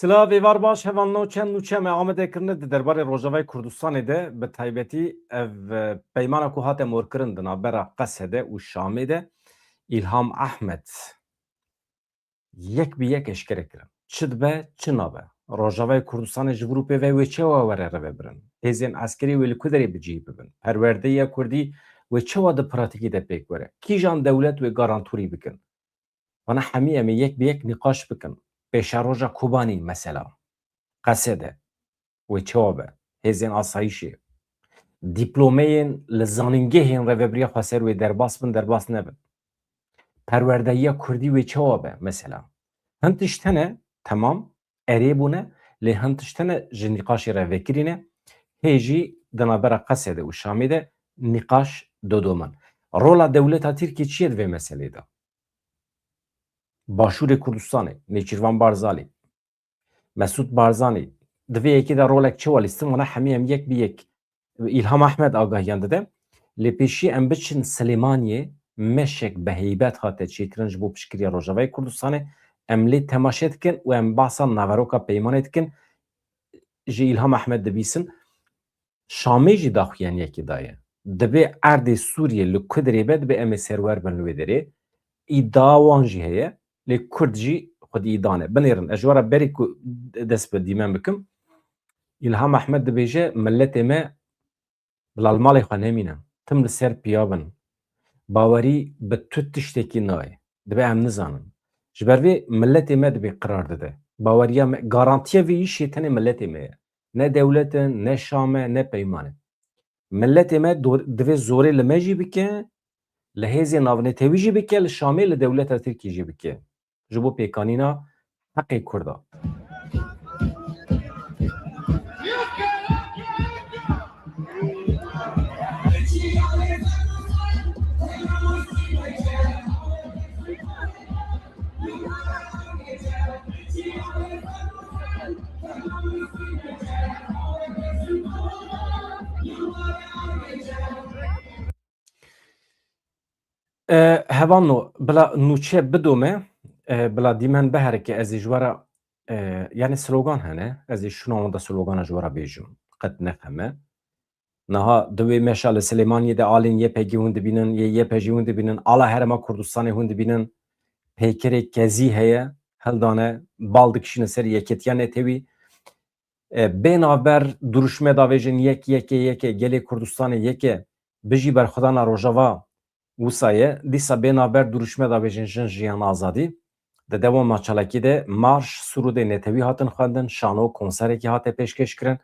Silavê var baş hevan navçen nûçe me Amedekirine di derbarê Rojavayê Kurdistanê de bi taybetî ev peymana ku hate morkirin di navbera Qesedê û Şamê de İlham Ahmed yek bi yek eşkere kirin. Çi dibe çi nabe. Rojavayê Kurdistanê ji Ewropê ve wê çawa were revebirin. Hêzên askerî wê li ku derê bicî bibin. Perwerdeya Kurdî wê çawa di pratikî de pêk were. Kîjan dewlet wê garantûrî bikin. Bana hemî em ê yek bi yek nîqaş bikin. Pêşaroja Kobanî mesela. Qesedê wê çawa be. Hêzên asayîşê. Dîplomeyên li zanîngehên reveberiya Xweser wê derbas bin, derbas nebin. Perwerdeyiya Kurdî wê çawa be mesela. Hin tiştene temam erê bûne lê hin tiştene ji nîqaşê re vekirîne hê jî di navbera Qesedê û Şamê de nîqaş dodomin. Rola dewleta Tirkiye çi ye di vê meselê de? Başûrê Kurdistanê, Nêçîrvan Barzanî, Mesûd Barzanî di vê yekê de rolek çi wa lîstin wana hemî em yek bi yek İlham Ahmed agahiyan dide lê pêşî em biçin Silêmaniyê meşek bi heybet hate çêkirin ji bo piştgiriya Rojavayê Kurdistanê em lê temaşe dikin û em behsa naveroka peymanê dikin ji İlham Ahmed dibîsin Şamê jî daxuyan yekê daye dibe erdê Sûriye li ku derê be dibe em ê serwer bin li wê derê îdia wan jî heye lê Kurd jî xwedî îdane binêrin ez ji were berî ku dest bi dîmen bikim İlham Ahmed dibêje milletê me bilal malê xwe nemîne tim li ser piya bin bawerî bi tu tiştekî nayê dibe em nizanin ji ber vê milletê me dibê qirar dide baweriya me garantiya vê îşê tenê milletê me ye ne dewletin ne Şamê ne peymanê milletê me divê zorê li me jî bike li hêzên navnetewî jî bike li Şamê li dewleta Tirkiye jî bike ji bo pêkanîna heqê Kurd a. Hevano bila nûçe bidome bila dîmen biherike ez ê ji were yani slogan hene ez ê şûna wenda slogana ji were bêjim qet nexeme niha di wê meşa li Silêmaniyê de alên YPG hûn dibînin yê YPG hûn dibînin ala Herêma Kurdistanê hûn dibînin pêkerê kezî heye hildane bal dikişîne ser yeketiya netewî bê navber duruşmê davêjin yek yekê yekê gelê Kurdistanê yekê bijî berxwedana Rojava Wisa dîsa bê navber duruşme davêjin jin jiyan azadî di dewama çalakî de marş Sûrûdê netewî hatin xwendin şano konserekî hate pêşkêş kirin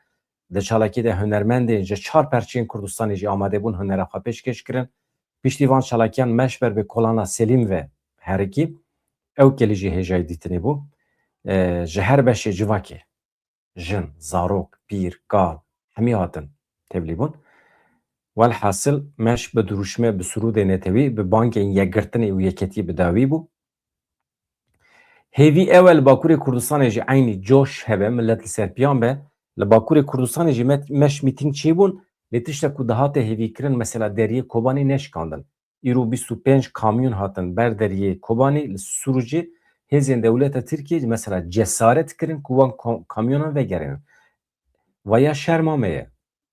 di çalakî de hunermendên ji çar perçeyên Kurdistanê jî amadebûn hunera xwe pêşkêş kirin piştî van çalakiyan meş ber bi kolana Selîm ve Herikî ew kelî jî hêjayî dîtinê bû ji her beşê civakê jin zarok pîr gal hemî hatin tevlî bûn Welhasıl meş bi duruşme bi Sûrûdê netewî bi bankên yekgirtinê û yeketiyê bi dawî bû. Hêvî ew li Bakurê Kurdistanê jî eynî coş hebe millet li ser piyan be li Bakurê Kurdistanê jî meş mîtîng çêbûn lê tiştek ku dihate hêvîkirin mesela deriyê Kobanî neşikandin. Îro 25 kamyon hatin ber deriyê Kobanî li Sûrûcê hêzên dewleta Tirkiye mesela cesaret kirin ku wan kamyonan vegerînin. Vaya şerma me ye.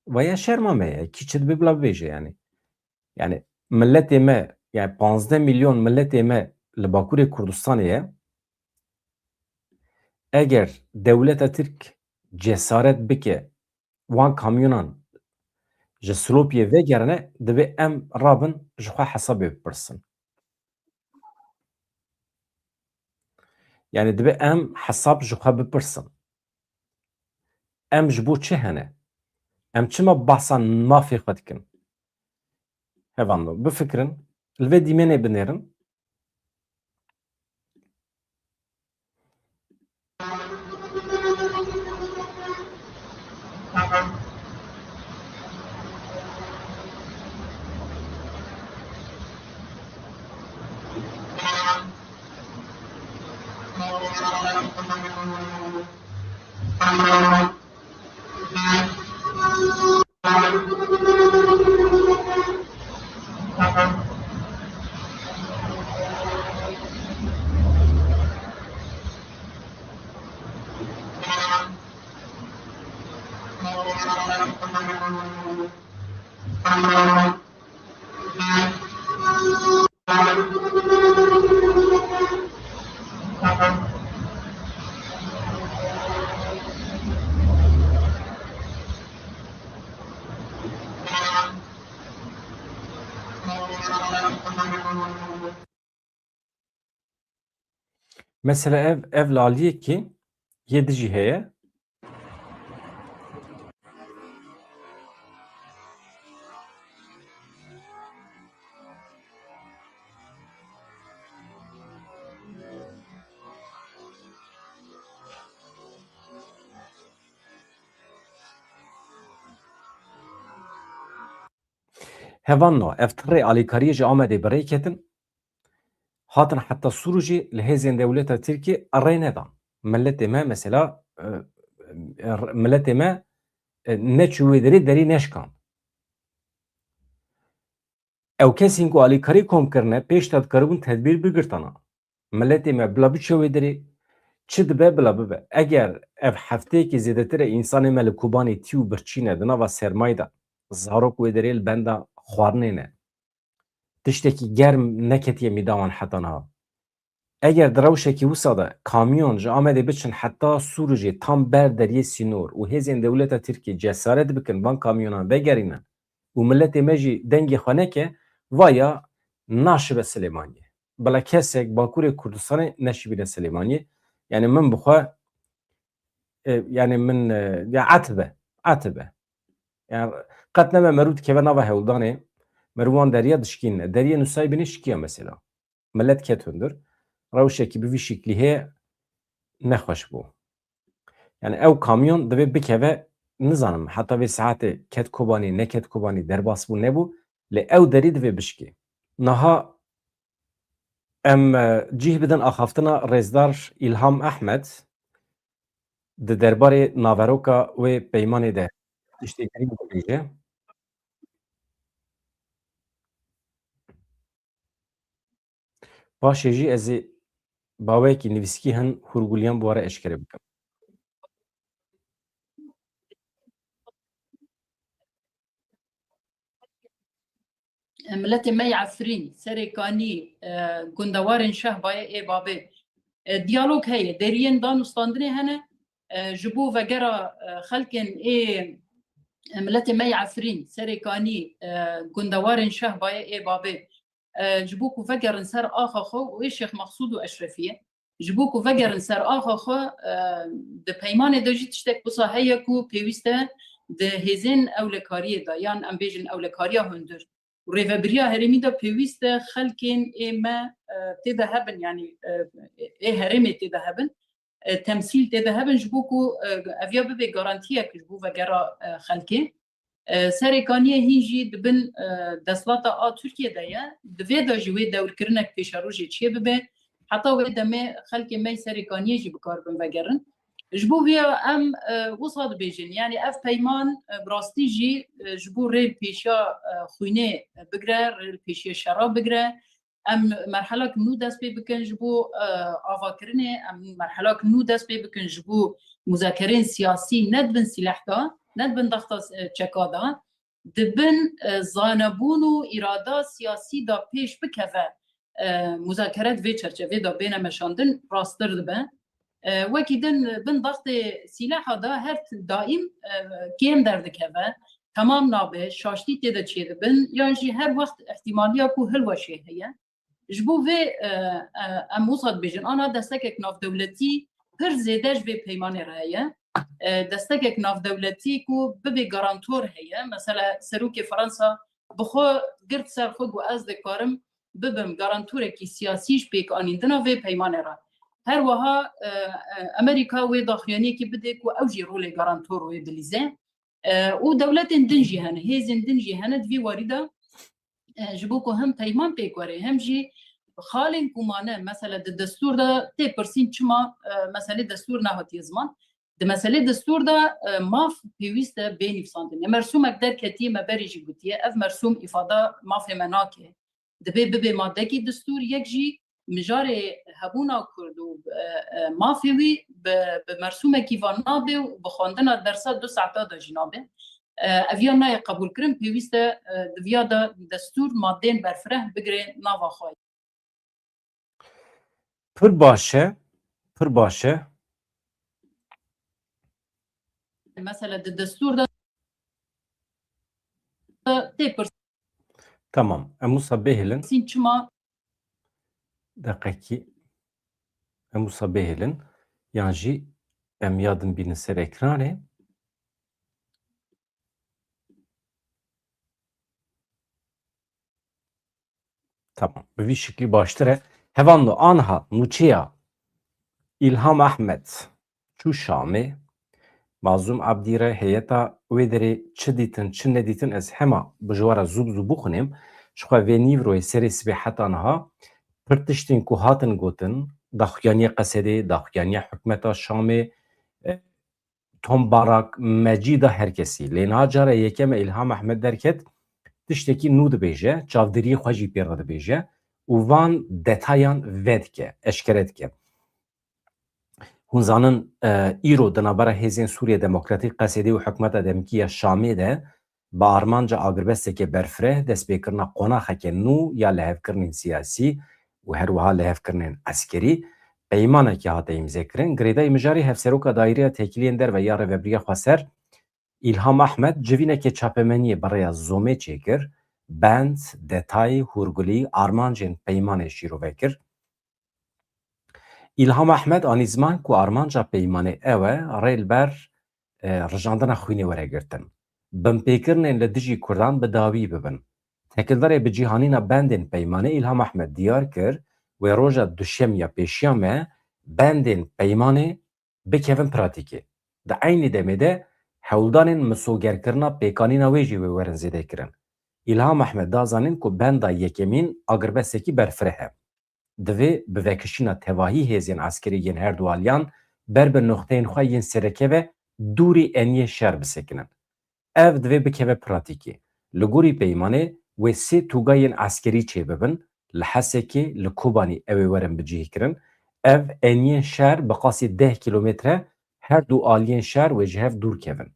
Vaya şerma me ye. Kî çi dibe bila bibêje yani. Yani milletê me yani 15 milyon milletê me li Bakurê Kurdistanê ye eger dewleta Tirk cesaret bike wan kamyonan ji Silopiyê vegerine dibe em rabin ji xwe hesabê bipirsin. Yani dibe em hesab ji xwe bipirsin. Em ji bo çi hene? Em çima behsa mafê xwe dikin? Hevano bifikirin li vê dîmenê binêrin Mesela ev laliye ki yedi ciheye hevanno ev tırê alîkariyê ji Amedê birêk ketin hatin heta Sûrûjî li hêzên dewleta Tirkiye rê nedan. Milletê me mesela milletê me neçû wê derê derî neşkan. Ew kesên ku alîkarî komkirine pêş te dikaribûn tedbîr bigirtana. Milletê me bila biçe wê derê çi dibe bila bibe. Eger ev hefteyekî zêdetir e însanê me li Kobanî tî û birçîne di nava sermayê de zarok wê derê li benda xwarinê ne. Tiştekî germ neketiye mîdawan heta niha. Eger di rewşekî wisa de kamyon ji Amedê biçin heta Sûrûjê tam ber deriyê Sînor û hêzên dewleta Tirkiye cesaret bikin van kamyonan vegerîne û milletê me jî dengê xwe neke vaya naşibe Silêmaniyê. Bila kesek Bakurê Kurdistanê neşibîne Silêmaniyê. Yani min bixwe yani min ya etibe. Yani qet nebe merû dikeve nava hewldanê merû deriya dişkîne. Deriyê Nûsayê binê şikiya mesela. Millet ket hundir. Rewşekî bi vî şîklî heye nexweş bû. Yani ew kamyon divê bikeve nizanim heta vê saetê ket Kobanî neket Kobanî derbas bû nebû lê ew derî divê bişkê. Niha em cih bidin axaftina Rêzdar İlham Ehmed di derbarê naveroka wê peymanê de tiştekî bibêje. Paşê jî ez ê baweyekî nivîskî hin hûrgûliyan bi we re eşkere bikim. ملت می عفرین سرکانی گندوارن شه بای ای بابه دیالوگ هی درین دانستاندنی هنه جبو وگرا خلکن ای ملت می عفرین سرکانی گندوارن شه بای ای بابه جبو کو وگرن سر آخا خو و ای شیخ مقصود و اشرفیه جبو کو وگرن سر آخا خو د پیمان دجی تشتک بسا هیا کو پیوسته د هزین اولکاریه دا یان ام بیجن اولکاریا هندر ریوبریا هرمی دا پیوسته خلکین ایمه تیده هبن یعنی ای هرمی تیده هبن تمثیل تیده هبن جبو کو اویا ببه گارانتیه که جبو وگرا خلکین سرکانیه هینجی دبن دستلاتا ترکیه دایه دوی دا جوی دور کرنک پیشاروجی چیه ببه حتی وی دمه خلکی می سرکانیه جی بکار بن وگرن جبو بیا ام وصاد بیجن یعنی اف پیمان براستی جی جبو ریل پیشا خوینه بگره ریل پیشا شراب بگره ام مرحله نو دست پی بکن جبو آوا کرنه ام مرحله نو دست پی بکن جبو مذاکرین سیاسی ندبن سلاح دا ندبن ضغط چکا دا دبن زانبون و اراده سیاسی دا پیش بکوه مذاکرات وی چرچوه دا بین مشاندن راستر دبن وکی دن بن ضغط سلاح دا هر دائم کم دردکوه تمام نابه شاشتی تیده چیده بن یعنی هر وقت احتمالیا کو هلوشه هیه جبو وی اموصاد بیجن آنا دستک ناف دولتی پر زیدش به پیمان رایه دستک ناف دولتی کو ببی گارانتور هیه مثلا سروک فرانسا بخو گرد سر خود و از دکارم ببم گارانتور کی سیاسیش بیک آنیندنا وی پیمان را هر وها امریکا و داخلانی کی بده کو اوجی رول گارانتور و بلیزه و دولت دنجی هنه هیزن دنجی هنه دوی واریدا جبو کو هم پیمان پیکوره هم جی خالن کومانه مثلا د دستور دا تی پرسین چما مسئله دستور نهاتی زمان د مسئله دستور دا ماف پیوسته بین افساندن مرسوم اقدر کتی مبری جیبوتیه اف مرسوم افاده ماف مناکه دبی ببی ماده کی دستور یک جی مجار هبونا کرد و مافیوی به مرسومێکی van نابێ و bi xwandina dersa 2 saeta de jî nabe. Eviya naye qebûlkirin pêwîst e diviya da destûr maddeyên berfireh bigire nava xwe. Pir baş e, pir baş e. Mesela di destûr da tê Tamam. Em wisa bêhêlin. pirsîn çima Deqekî. Em wisa bêhêlin. Yan jî em yadin bînin ser ekranê. Tamam. Bi vî şeklî baştir e. Hevan lo anha nûçeya İlham Ahmet çû Şamê Mazlûm Ebdî re heyeta wê derê çi dîtin çi nedîtin ez hema bi ji we re zû bi zû bixwînim ji xwe vê nîvroyê serê sibê heta niha pir tiştên ku hatin gotin daxuyaniya Qesedê, daxuyaniya hikûmeta Şamê, Tom Barak, Mecîda herkesî. Lê niha cara yekem e İlham Ahmet derket tiştekî nû dibêje, çavdiriyê xwe jî pê re dibêje û van detayan ve dike, eşkere dike. Hûn zanin îro di navbera Hêzên Sûriya Demokratîk Qesedê û hikûmeta Demkî ya Şamê de bi armanca agirbestekê berfireh destpêkirina qonaxeke nû ya lehevkirinên siyasî û her wiha lehevkirinên eskerî peymanekê hate îmzêkirin. Girêdayî mijarê Hevseroka Daîreya Têkiliyên Derve ya Rêveberiya Xweser İlham Ahmet civînekê çapemeniyê bi rêya zomê çêkir, bend, detay, hûrgulî, armancên peymanê şîrovekir. İlham Ahmet anî ziman ku armanca peymanê ew e rê li ber rijandina xwînê weregirtin. Binpêkirinên li dijî Kurdan bi dawî bibin. Tekildarê bi cîhanîna bendên peymanê İlham Ahmet diyar kir wê roja duşemiya pêşiya me bendên peymanê bikevin pratîkê. Di aynî demê de hewldanên misogerkirina pêkanîna wê jî wê werin zêdekirin. İlham Ahmet da zanin ku benda yekemîn agirbesekî berfireh e. Divê bi vekişîna tevahî hêzên eskerî yên her du aliyan ber bi noxteyên xwe yên sereke dûrî eniyê şer bisekinin. Ev divê bikeve pratîkê. Li gorî peymanê wê sê tûgayên eskerî çêbibin, li Hesekê, li Kobanî ew ê werin bicihkirin. Ev eniyên şer bi qasî 10 kilometre her du aliyên şer wê ji hev dûr kevin.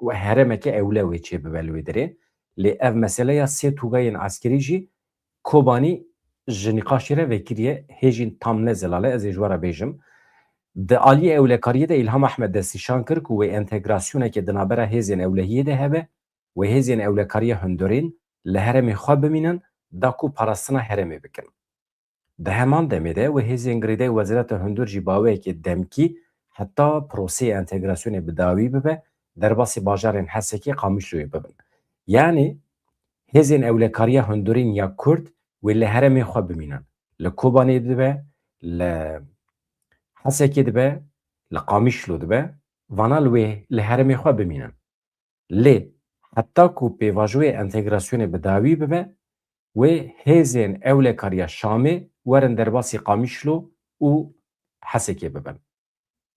û heremeke ewle wê çêbibe li wê derê. Lê ev meseleya sê tûgayên eskerî jî Kobanî ji nîqaşê re vekiriye hêjîn tam ne zelale ez ê ji we re bêjim. Di aliyê ewlekariyê de İlham Ahmet destnîşan kir ku wê entegrasyoneke di navbera hêzên ewlehiyê de hebe wê hêzên ewlekariya hundirên li heremê xwe bimînin da ku parastina heremê bikin. Di heman demê de wê hêzên girêdayî Wezareta Hundir jî baweyekê demkî heta proseyê entegrasyonê bi dawî bibe derbasî bajarên Hesekê Qamişloyê bibin. Yani hêzên ewlekariya hundirên ya Kurd wê li heremê xwe bimînin. Li Kobanê dibe, li Hesekê dibe, li Qamişlo dibe, vana li wê li heremê xwe bimînin. Lê heta ku pêvajoyê entegrasyonê bi dawî bibe, wê hêzên ewlekariya Şamê werin derbasî Qamişlo û Hesekê bibin.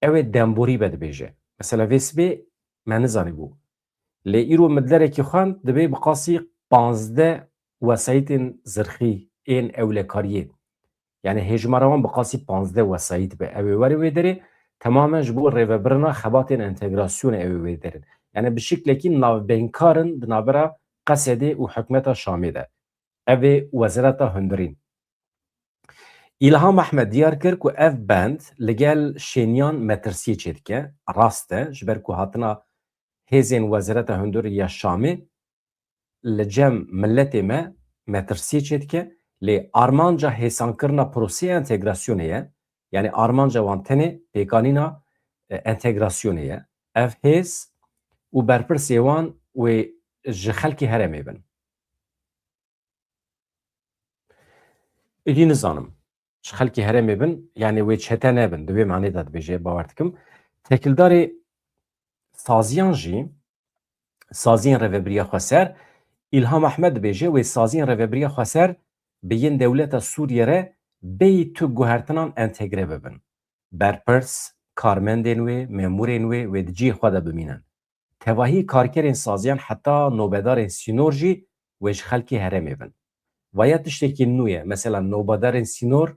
Ew ê demborî be dibêje. Mesela vê sibê me nizanîbû. Lê îro min derekî xwend dibe bi qasî 15 wesayîtên zirxî ên ewlekariyê. Yani hêjmara wan bi qasî 15 wesayît be. Ew ê were wê derê temamen ji bo rêvebirina xebatên entegrasyonê ew ê wê derin. Yani bi şeklekî navbênkarin di navbera Qesedê û hikûmeta Şamê de. Ev ê Wezareta Hundirîn. İlham Ahmet diyar kir ku ev bend li gel şêniyan metirsiyê çêdike. Rast e ji ber ku hatina hêzên Wezareta Hundir ya Şamê li cem milletê me metirsiyê çêdike. Lê armanca hêsankirina proseyê entegrasyonê ye. Yani armanca wan tenê pêkanîna entegrasyonê ye. Ev hêz û berpirsê wan wê ji xelkê heremê bin. Êdî nizanim. Ji xelkê heremê bin yani wê çete nebin. Di vê manê de dibêje bawer dikim. Tekildarê saziyan jî saziyên Rêveberiya Xweser İlham Ahmet dibêje wê saziyên Rêveberiya Xweser bi yên dewleta Sûriye re bêyî tu guhertinan entegre bibin. Berpirs, karmendên wê, memûrên wê wê di cihê xwe de bimînin. Tevahî karkerên saziyan heta nobedarên sînor jî wê ji xelkê heremê bin. Vaya tiştekî nû ye. Mesela nobedarên sînor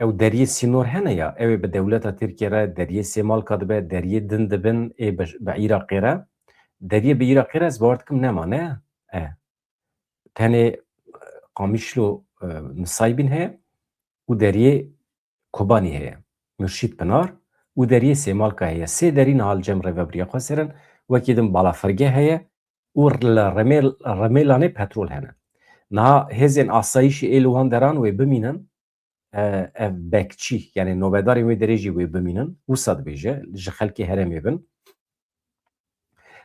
ew deriyê sînor hene ya ew ê bi dewleta Tirkiye re deriyê sêmal kadibe deriyê din dibin ê bi Iraqê re deriyê bi Iraqê re ez bawer dikim nema ne tenê Qamişlo Nusaybin heye û deriyê Kobanî heye Mürşîd Pinar û deriyê Sêmalka heye sê derî niha li cem rêveberiya xwe serin wekî din balafirgeh heye û li Remelanê petrol hene niha hêzên asayîşê ê li wan deran wê bimînin ev bekçî yani novedarên wê derê jî wê bimînin wisa dibêje ji xelkê herêmê bin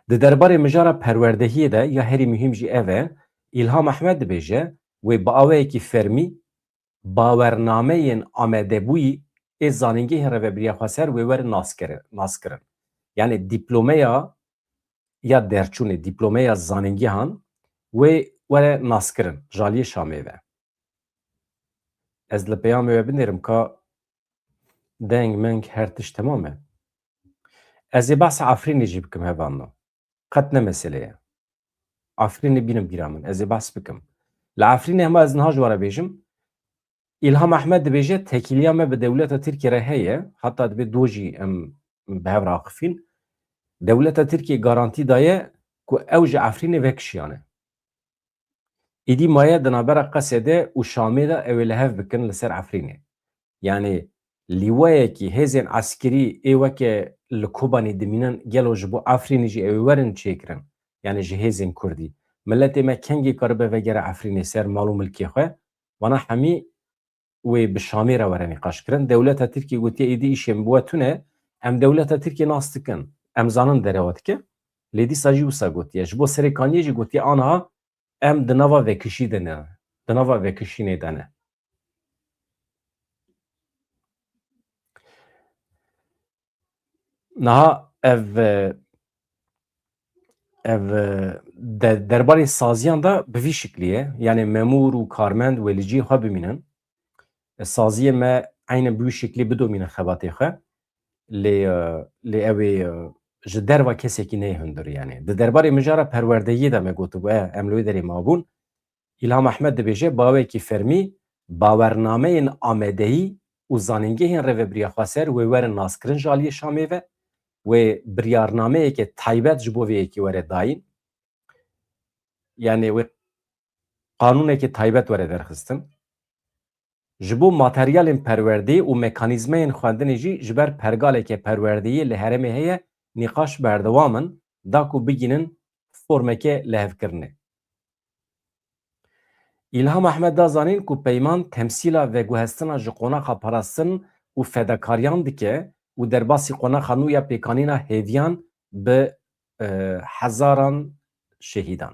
di derbarê mijara perwerdehiyê de ya herî mühim jî ev e İlham Ehmed dibêje wê bi awayekî fermî bawernameyên amedebûyî ê zanîngehên rêveberiya Xweser wê werin naskirin yani dîplomeya ya derçûnê dîplomeya zanîngehan wê were naskirin ji aliyê Şamê ve ez li peyamê we binêrim ka deng meng her tişt temam e ez ê behsa Efrînê jî bikim hevano qet ne mesele ye Efrînê bînim bîra min ez ê behs bikim li Efrînê hema ez niha ji were bêjim İlham Ehmed dibêje tekîliya me bi dewleta Tirkiye re heye heta dibe do jî em bi hev re aqifîn dewleta Tirkiye garantî daye ku ew ji Efrînê vekişiyane êdî maye di navbera Qesê de û Şamê de ew ê li hev bikin li ser Efrînê yani lîwayekî hêzên eskerî ê weke li Kobanî dimînin gelo ji bo Efrînê jî ew ê werin çêkirin yani ji hêzên Kurdî milletê me kengî karibe vegere Efrînê ser mal û milkê xwe wana hemî wê bi Şamê re were nîqaş kirin dewleta Tirkiye gotiye êdî îşên bi we tune em dewleta Tirkiye nas dikin em zanin dere dike lê dîsa jî wisa gotiye ji bo serêkaniyê jî gotiye aniha em di nava vekişî de ne di nava vekişînê de ne niha ev derbarê saziyan da bi vî şiklî ye yani memûr û karmend wê li cî xwe bimînin saziyê me aynen bi wî şiklî bidomînin xebatê xwe lê ew ê ji derva kesekî neyê hundir yani di derbarê mijara perwerdeyiyê de me gotibû em li wê derê mabûn İlham Ehmed dibêje bawekî fermî bawernameyên amedeyî û zanîngehên rêveberiya Xweser wê werin naskirin ji aliyê Şamê ve wê biryarnameyeke taybet ji bo vê yekî were dayîn yani wê qanûneke taybet were derxistin ji bo materyalên perwerdeyî û mekanîzmeyên xwendinê jî ji ber pergaleke perwerdeyî li herêmê heye nîqaş berdewam in da ku bigînin formeke lehevkirinê İlham Ehmed da zanîn ku peyman temsîla veguhestina ji qonaxa parastin û fedakariyan dike û derbasî qonaxa nû ya pêkanîna hêviyan bi hezaran şehîdan.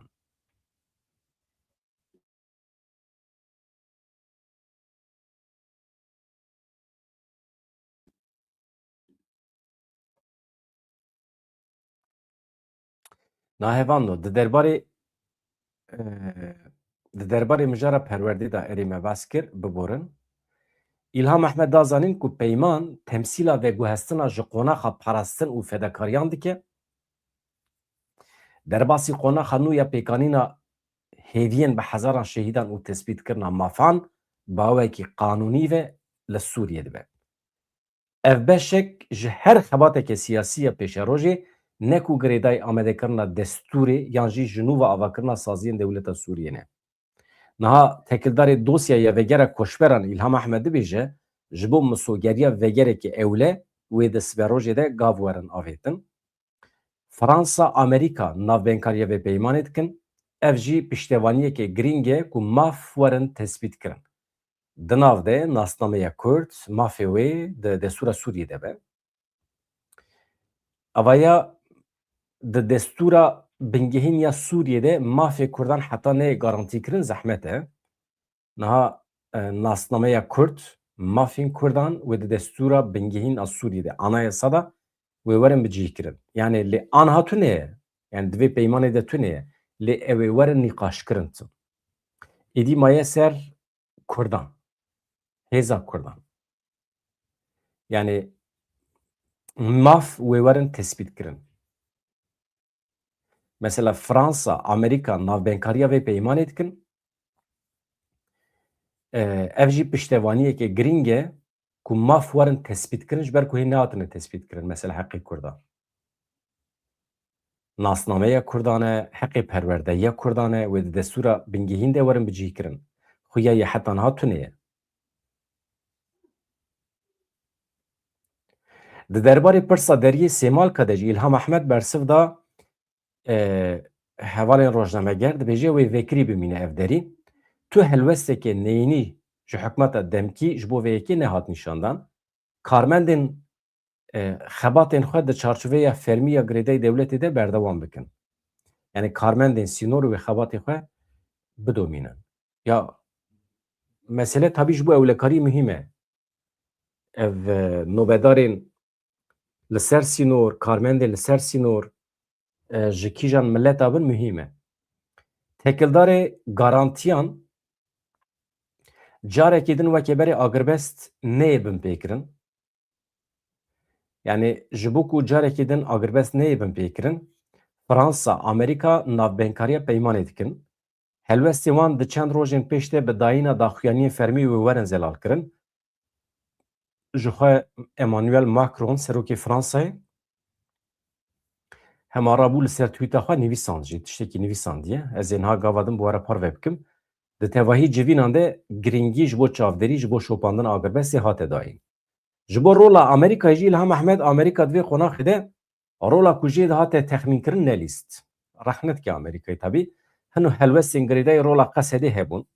Nahêvan di derbarê mijara perwerdê de erê me behs kir biborin. İlham Ehmed da zanîn ku peyman temsîla veguhestina ji qonaxa parastin û fedakariyan dike derbasî qonaxa nû ya pêkanîna hêviyên bi hezaran şehîdan û tespîtkirina mafan bawekî qanûnî ve li Sûriyê dibe. Ev beşek ji her xebateke siyasî ya pêşerojê ne ku girêdayî amadekirina destûrê yan jî ji nû ve avakirina saziyên dewleta Sûriyê ne. Niha tekildarê dosyaya vegera koçberan İlham Ehmed dibêje ji bo misogeriya vegerekî ewle wê di siberojê de gav werin avêtin. Fransa, Amerîka navbênkariya vê peymanê dikin ev jî piştevaniyeke girîng e ku maf werin tespît kirin. Di nav de nasnameya Kurd mafê wê di destûra Sûriyê de be. Avaya di destûra bingehîn ya Sûriyê de mafê Kurdan heta neyê garantîkirin zehmet e. Niha nasnameya Kurd mafên Kurdan wê di destûra bingehîn a Sûriyê de anayasa da wê werin bicihkirin. Yani lê aniha tune ye yani di vê peymanê de tune ye lê ew ê werin nîqaşkirin tin. Êdî maye ser Kurdan. Hêza Kurdan. Yani maf wê werin tespît kirin. Mesela Fransa, Amerîka navbênkariya vê peymanê dikin ev jî piştevaniyeke girîng e ku maf warin tespit kirin ji ber ku hê nehatine tespit kirin mesela heqê Kurdan. Nasnameya Kurdan e, heqê perwerdeya Kurdan e wê di destûra bingehîn de werin bicih kirin. Xuya yê heta niha tune ye. Di derbarê pirsa deriyê Sêmalka de jî İlham Ehmed bersiv da hevalên rojnameger dibêje wê vekirî bimîne ev derî. Tu helwestekê neyînî ji hikûmeta demkî ji bo vê yekê nehat nîşandan. Karmendên xebatên xwe di çarçoveya fermiya girêdayê dewletê de berdewam bikin. Yani karmendên sînor û xebatê xwe bidomînin. Ya mesele tabii ji bo ewlekarî mühim e. Ev nobedarên li ser sînor, karmendên li ser sînor ji kîjan milleta bin mühim e. Tekildarê garantiyan carekê din wekê berê agirbest neyê bin pêkirin. Yani ji bo ku carekê din agirbest neyê bin pêkirin, Fransa, Amerîka navbênkariya peymanê dikin. Helwestê wan di çend rojên pêş de bi dayîna daxuyaniyên fermî wê werin zelal kirin. Ji xwe Emmanuel Macron serokê Fransayê hemara bû li ser tweeta xwe nivîsand jî tiştekî nivîsandiye. Ez ê niha gava din bi were parve bikim. Di tevahî civînan de giringî ji bo çavderî ji bo şopandina agirbestê hate dayîn. Ji bo rola Amerîkayê jî İlham Ehmed Amerîka divê qonaxê de rola ku jê de hate texmînkirin nelîst. Rexnetke Amerîkayê tabî hinu helwestên girêdayê rola Qesedê hebûn.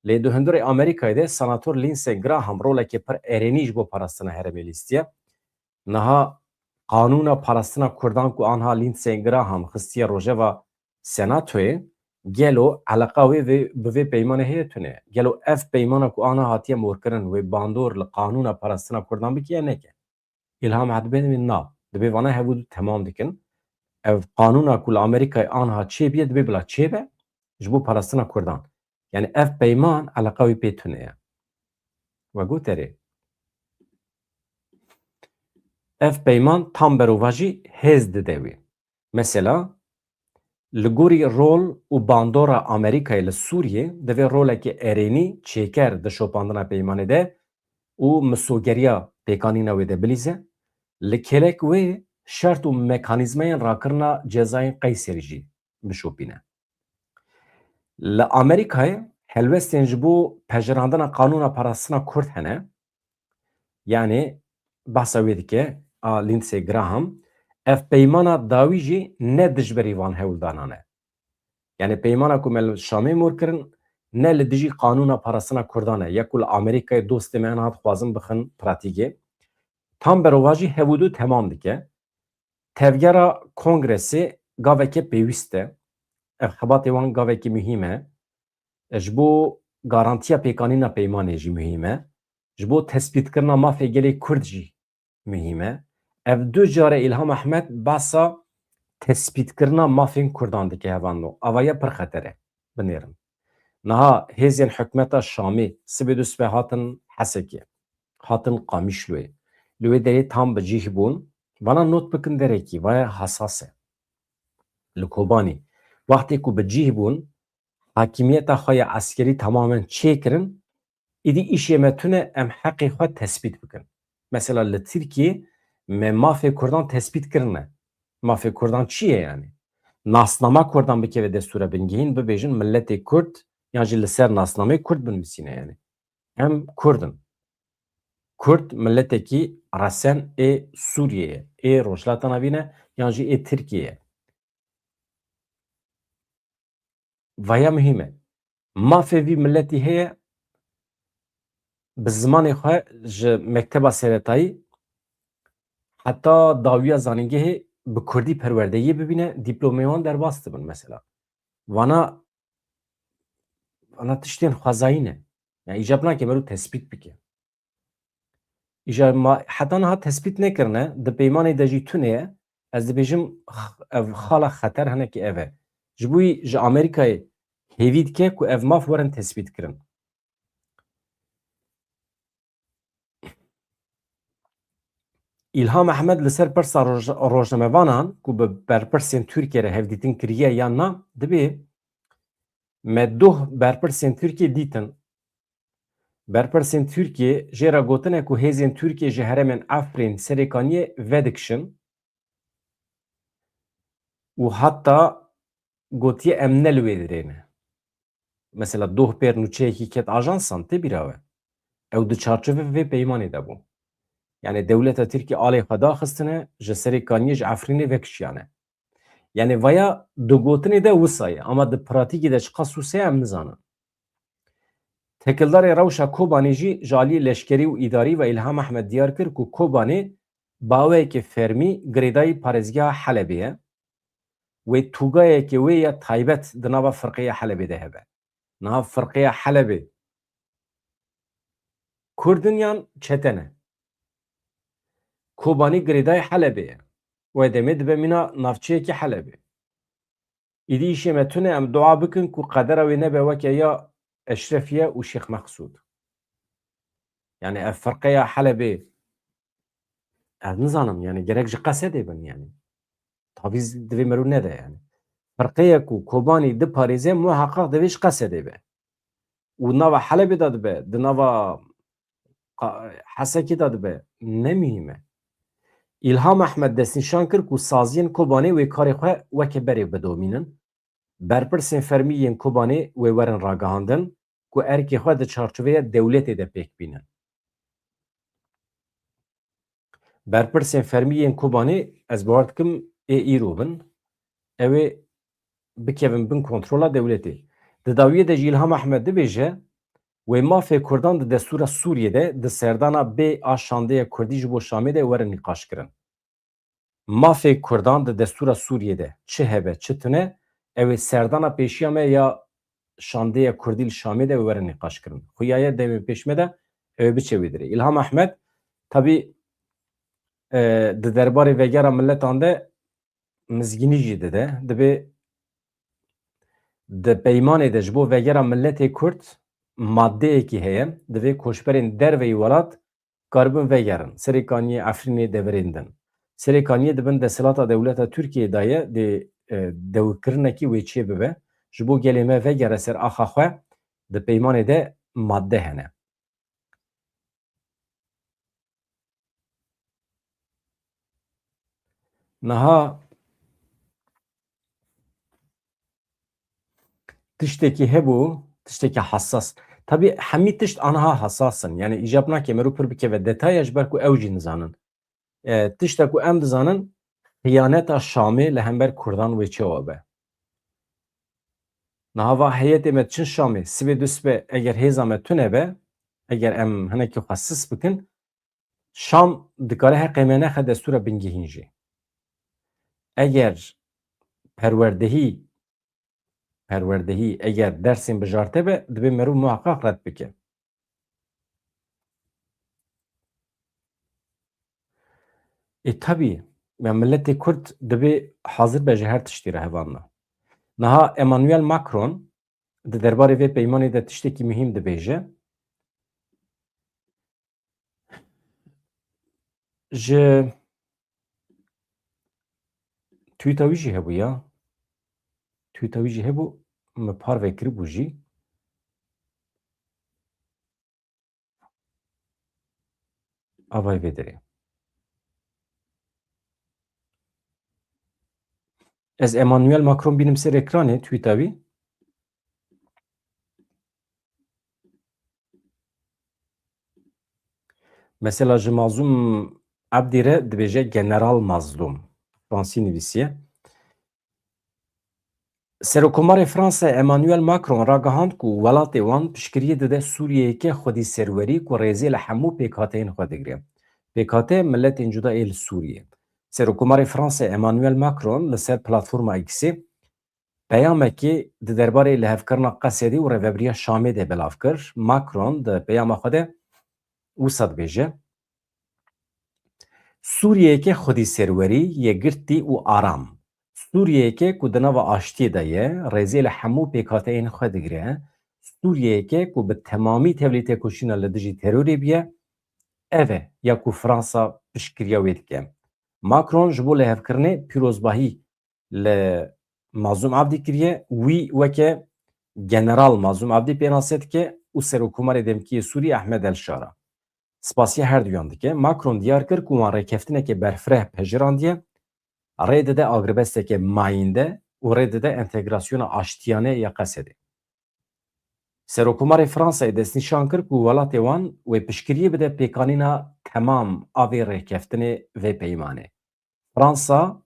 Lê di hundirê Amerîkayê de Senator Lindsey Graham rolekê pir erênî ji bo parastina herêmê lîstiye. Niha qanûna parastina Kurdan ku anha Lindsey Graham xistiye rojeva Senatoyê gelo eleqa wê bi vê peymanê heye tune. Gelo ev peymana ku anha hatiye morkirin wê bandor li qanûna parastina Kurdan bikiye neke. İlham Ehmed na dibe vana hevû temam dikin. Ev qanûna ku li Amerîkayê anha çêbiye dibe bila çêbe ji bo parastina Kurdan. Yani ev peyman eleqa wê pê tune ye. Ve goterê ev peyman tam berova jî hêz dide wê. Mesela li gorî rol û bandora Amerîkayê li Sûriyê divê rolekê erênî çêker di şopandina peymanê de û misogeriya pêkanîna wê de bilîze. Li kelek wê şert û mekanîzmayên rakirina cezayên Qeyserî jî bişopîne. Li Amerîkayê helwestên ji bo pejirandina qanûna parastina Kurd hene. Yani bahsa wê dike a Lindsey Graham ev peymana dawî jî ne dijberî van hewldanan e. Yani peymana ku me li Şamê morkirin ne li dijî qanûna parastina Kurdan e. Ya ku li Amerîkayê dostê me hat xwazin bixin pratîkê. Tam berova jî hevûdû temam dike. Tevgera Kongresê gaveke pêwîst e. Ev xebatê wan gavekî mühîm e. Ji bo garantiya pêkanîna peymanê jî mühîm e. Ji bo tespîtkirina mafê gelê Kurd jî mühîm e. Ev du care İlham Ehmed bahsa tespîtkirina mafên Kurdan dike hevan avaya pir xeter e binêrin. Niha hêzên hikûmeta Şamê sibê du sibê hatin Hesekê, hatin Qamişloyê. Li wê derê tam bicih bûn. Vana not bikin derekî vaya hesas e. Li Kobanî wextê ku bicih bûn hakimiyeta xwe ya eskerî tamamen çêkirin îdî îşê me tune em heqê xwe tespît bikin. Mesela li Tirkiye me mafê Kurdan tespît kirine. Mafê Kurdan çi ye yani? Nasnama Kurdan bikeve destûra bingehîn bibêjin milletê Kurd yan jî li ser nasnameyê Kurd binivîsîne yani. Em Kurdin. Kurd milletekî resen ê Sûriyeyê, ê Rojhilata Navîn yan jî ê Tirkiyeyê. Vaya mühim e. Mafê vî milletî heye bi zimanê xwe ji mekteba seretayî heta dawiya zanîngehê bi Kurdî perwerdeyî bibîne dîplomeyê wan derbas dibin mesela. Vana tiştên xwezayî ne. Yani îcab nake me rû tespît bike. İja heta niha tespît nekirine di peymanê de jî tune ye ez dibêjim ev xala xeter hinekî ev e. Ji bo wî ji Amerîkayê hêvî dike ku ev maf werin tespît kirin. İlham Ehmed li ser pirsa rojnamevanan ku bi berpirsên Tirkiye re hevdîtin kiriye yan na dibe me doh berpirsên Tirkiye dîtin Berpersên Türkiye jê re gotine ku hêzên Türkiye ji herêmên Efrîn Serêkaniyê vedikişin û hatta gotiye em ne li wê dirêne. Mesela dohpêr nûçeyekî ket ajansan tê bîra we. Ew di çarçovê vê peymanê de bû. Yani dewleta Tirkiye alê xwe daxistine ji Serêkaniyê ji Efrînê vekişiyane. Yani vaya di gotinê de wisa ye ama di pratîkê de çi qas wisa ye em nizanin. Tekildarê rewşa Kobanî jî ji aliyê leşkerî û îdarî ve İlham Ehmed diyar kir ku Kobanî baweyekê fermî girêdayî parêzgeha Helebê ye. Wê tûgayekê wê ye taybet di nava firqeya Helebê de hebe. Niha firqeya Helebê Kurdin yan çetene. Kobanî girêdayê Helebê ye. Wê demê dibe mîna navçeyekî Helebê. Îdî îşê me tune em dua bikin ku qedera wê nebe weke ya Eşrefiye û Şêx Mexsûd. Yani ev firqeya Helebê ez nizanim yani gerek ji Qesedê bin yani. Tavîz divê merû nede yani. Firqeyek ku Kobanî diparêze muheqeq divê ji Qesedê be. û nava Helebê de dibe, di nava Hesekê de dibe. Ne mühim e. İlham Ehmed destnîşan kir ku saziyên Kobanî wê karê xwe weke berê bidomînin. Berpirsên fermîyên Kobanî wê werin ragihandin ku erkê xwe di çarçoveya dewletê de pêk bînin. Berpirsên fermîyên Kobanî ez bawer dikim ê îro bin. Ew ê bikevin bin kontrola dewletê. Di dawiyê de jî İlham Ehmed dibêje wê mafê Kurdan di destûra Sûriyê di serdana bê a şandeya Kurdî ji bo Şamê de werin nîqaş kirin. Mafê Kurdan di destûra Sûriyê de çi hebe çi tune ew ê serdana pêşiya me ya şandeya Kurdî li Şamê de werin nîqaş kirin. Xuyaye demê pêşme de ew ê biçe wê dirê. İlham Ehmed tabî di derbarê vegera milletan de mizgînî jî dide. Dibe di peymanê de ji bo vegera milletê Kurd maddeyekî heye divê koçberên derveyî welat karibin vegerin. Serêkaniyê Efrînê deverên din. Serêkaniyê dibin desthilata dewleta Tirkiyeyê de ye dê dewrkirinekî wê çê bibe ji bo gelê me vegere ser axa xwe di peymanê de madde hene. Niha tiştekî hebû, tiştekî hessas. Tabii hemî tişt aniha hesasın. Yani îcab nake merû pir bikeve detaya ji ber ku ew jî nizanin. Tiştek ku em dizanin xıyaneta Şamê li hember Kurdan wê çawa be. Niha va heyetê me çin Şamê sibê du sibê eger hêza me tune be, eger em hinekî xwe sis bikin, Şam dikare her qeymenexe destûra bingehîn jî. Eger perwerdehî eger dersên bijarte be dibe merû muheqeq red bike. Tabii ya milletê Kurd dibe hazir be ji her tiştî re hevalna. Niha Emmanuel Macron di derbarê vê peymanê de tiştekî mühim dibêje. Ji tweeta wî jî hebû ya. Tweeta wî jî hebû me parve kiribû jî. Avay vê derê. Ez Emmanuel Macron bînim ser ekranê tweeta wî. Mesela ji Mazlûm Ebdî re dibêje General Mazlûm. Fransî nivîsiye. Serokkomarê Fransa Emmanuel Macron ragihand ku welatê wan piştgiriyê dide Sûriyeyeke xwedîserwerî ku rêzê li hemû pêkhateyên xwe digire. PKK milletên cuda ê li Sûriyê. Serokkomarê Fransa Emmanuel Macron li ser platforma X'ê peyamekê di derbarê lihevkirina Qesedî û Rêveberiya Şamê de belav kir. Macron di peyama xwe de wisa dibêje Sûriyeyeke xwedîserwerî, yekgirtî û aram. Sûriyeyeke ku di nava aştiyê de ye, rêzê li hemû pêkhateyên xwe digire. Sûriyeyeke ku bi temamî tevlî têkoşîna li dijî terorê biye, ev e ya ku Fransa piştgiriya wê dike. Macron ji bo lihevkirinê pîrozbahî li Mazlûm Ebdî kiriye, wî weke General Mazlûm Ebdî pênasê dike û Serokkomarê Demkiyê Sûriye Ehmed El-Şara. Spasiya her duyan dike. Macron diyar kir ku wan rêkeftinekê berfireh pejiraniye, rê dide agrebesteke mayînde û rê dide entegrasyona aştiyanê ya Qesedê. Serokkomarê Fransayê destnîşan kir ku welatê wan wê piştgiriyê bide pêkanîna temam avê rêkeftinê vê peymanê. Fransa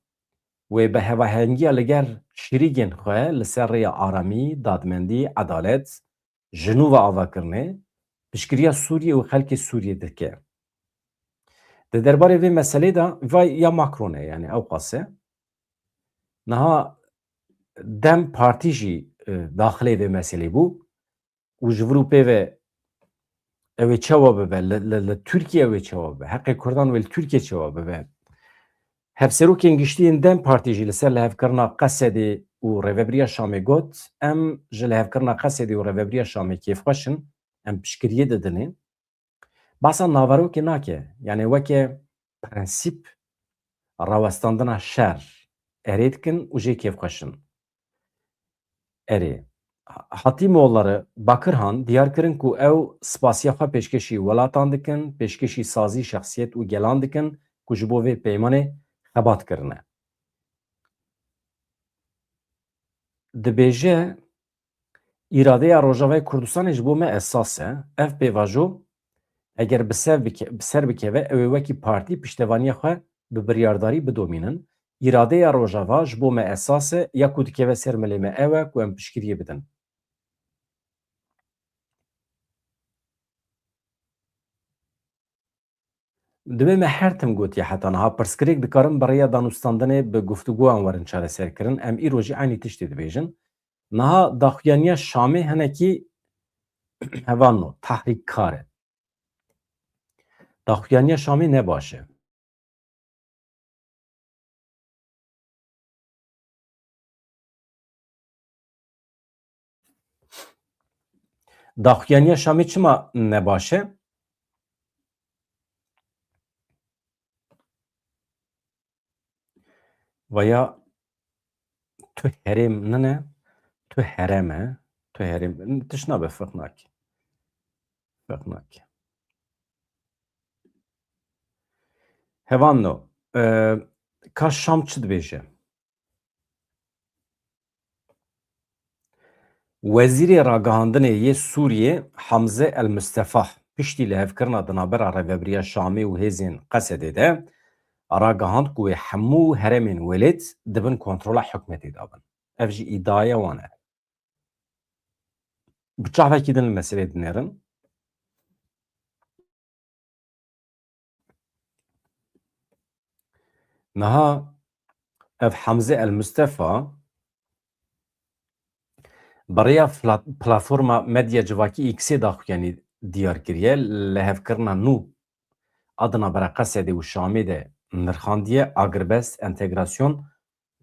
wê bi hevahengiya li ger şîrîgên xwe li ser rêya aramî, dadmendî, edalet, ji nû ve avakirinê piştgiriya Sûriye û xelkê Sûriyê dike. Di derbarê vê meselê de vay ya Macron e yani ew qase. Niha Dem Partî jî daxilê vê meselê bû û ji vir û pê ve ew ê çawa bibe li Tirkiye ew ê çawa bibe. Heqê Kurdan wê li Tirkiye çawa bibe. Hevserokên giştiyên Dem Partî jî li ser lihevkirina Qesedê û Rêveberiya Şamê got em ji lihevkirina Qesedê û Rêveberiya Şamê kêfxweş in, em piştgiriyê didin. Basa naverokê nake. Yani weke prensîp rawestandina şer erê dikin û jê kêfxweş in. Erê. Hatîmoğulları Bakirhan diyar kirin ku ew spasiya xwe pêşkêşî welatan dikin, pêşkêşî sazî şexsiyet û gelan dikin ku ji bo vê peymanê xebat kirine. Dibêje îradeya Rojavayê Kurdistanê ji bo me esas e. Ev pêvajo eger bi ser bikeve ew ê wekî partî piştevaniya xwe bi biryardarî bidomînin. İradeya Rojava ji bo me esas e ya ku dikeve ser milê me ew e ku em piştgiriyê bidin. Divê me her tim gotiye heta niha pirsgirêk dikarin bi rêya danûstandinê bi guftûgoyan werin çareserkirin. Em îro jî aynî tiştê dibêjin. Niha daxuyaniya Şamê hinekî hevan tahrîkkar e. Daxuyaniya Şamê ne baş e. Daxuyaniya Şamê çima ne baş e? Veya tu herêm nine, tu herem e, tu herêm tişnabe feq nake. Feq nake. Hevan no. Ka Şam çi dibêje? Wezîrê ragihandinê yê Sûriyê Hamze el-Mustefah piştî lihevkirina di navbera Rêveberiya Şamê û hêzên Qesedê de ragihand ku wê hemû heremên welêt dibin kontrola hikûmetê dabin. Ev jî îdiaya wan e. Bi çavekî din li meselê dinêrin. Niha ev Hamze el-Mustefa بریا پلاتفورما مدیا جواکی ایکسی داخویانی دیار کریه لهفکرنا نو adına bera Qesedê û Şamê de nirxandiye agrbest entegrasyon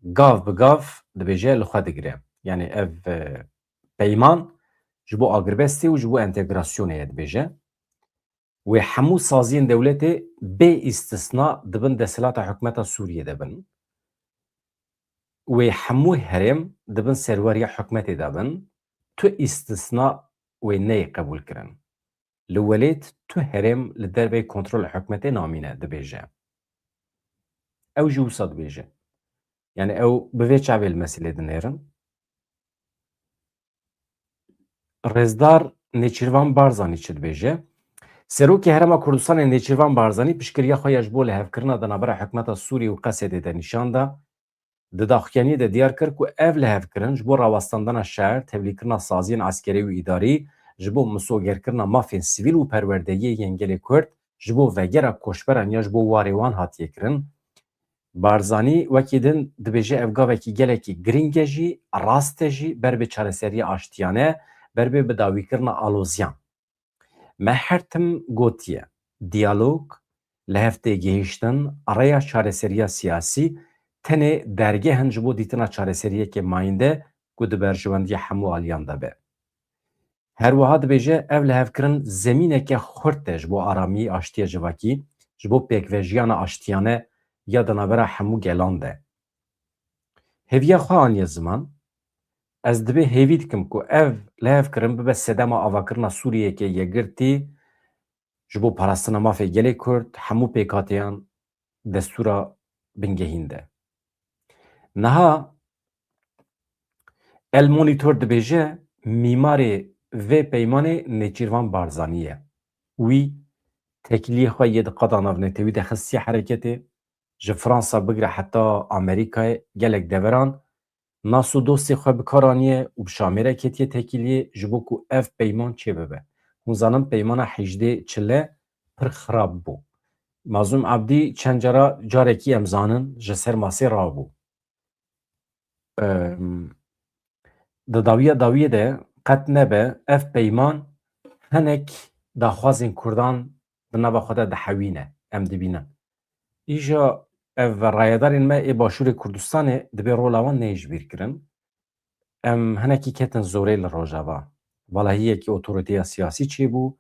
gav bi gav dibêje li xwe digire. Yani ev peyman ji bo agrbestê û ji bo entegrasyonê ye dibêje. Wê hemû saziyên dewletê bê îstisna dibin desthilata hikûmeta Sûriyê de bin. Wê hemû herêm dibin serweriya hikûmetê de bin. Tu îstisna wê neyê qebûl kirin. Li welêt tu herêm li derveyê kontrola hikûmetê namîne dibêje. Ew jî wisa dibêje. Yani ew bi vê çavê li meselê dinêrin. Rêzdar Nêçîrvan Barzanî çi dibêje? Serokê Herêma Kurdistanê Nêçîrvan Barzanî piştgiriya xwe ya ji bo lihevkirina di navbera hikûmeta Sûriye û Qesedê de nîşan da. Di daxuyaniyê de diyar kir ku ev lihevkirin ji bo rawestandina şer, tevlîkirina saziyên askerî û îdarî, ji bo misogerkirina mafên sivîl û perwerdeyiyê yên gelê Kurd, ji bo vegera koçberan ya ji bo warê wan hatiye kirin. Barzanî wekî din dibêje ev gavekî gelekî giring e jî, rast e jî ber bê çareseriya aştiyane, ber bê bidawîkirina alozyan. Me her tim gotiye, diyalog, li heftê gihîştin, rêya çareseriya siyasî, tenê dergehin ji bo dîtina çareseriyekê mayînde ku di berjiwendiya hemû aliyan de be. Her wiha dibêje ev lihevkirin zemîneke xurt e ji bo aramiyê aştiya civakî, ji bo pêkvejiyana aştiyane ya di navbera hemû gelan de. Hêviya xwe aniye ziman, Ez dibê hêvî dikim ku ev lehevkirin bibe sedema avakirina Sûriyeyê yekgirtî ji bo parastina mafê gelê Kurd hemû pêkhatiyan destûra bingehîn de. Niha El Monitor dibêje mîmarê vê peymanê Nêçîrvan Barzanî ye. Wî tekiliyê xwe yê di qada navnetewî de xistiye hereketê ji Fransa bigire heta Amerîkayê gelek deveran nas û dostê xwe bikaraniye û bi şamêre ketiye tekiliyê ji bo ku ev peyman çê bibe. Hûn zanin peymana hêjdê çile pir xirab bû. Mazlûm Abdî çend cara carekî em zanin ji ser masê rabû. Di dawiya dawiyê de qet nebe ev peyman hinek daxwazên Kurdan di nava xwe de dihewîne em dibînin. Îja ev rayedarên me ê Başûrê Kurdistanê dibe rola wan nejbîrkirin. Em hinekî ketin zorê li Rojava. Valahiyekî otoriteya siyasî çêbû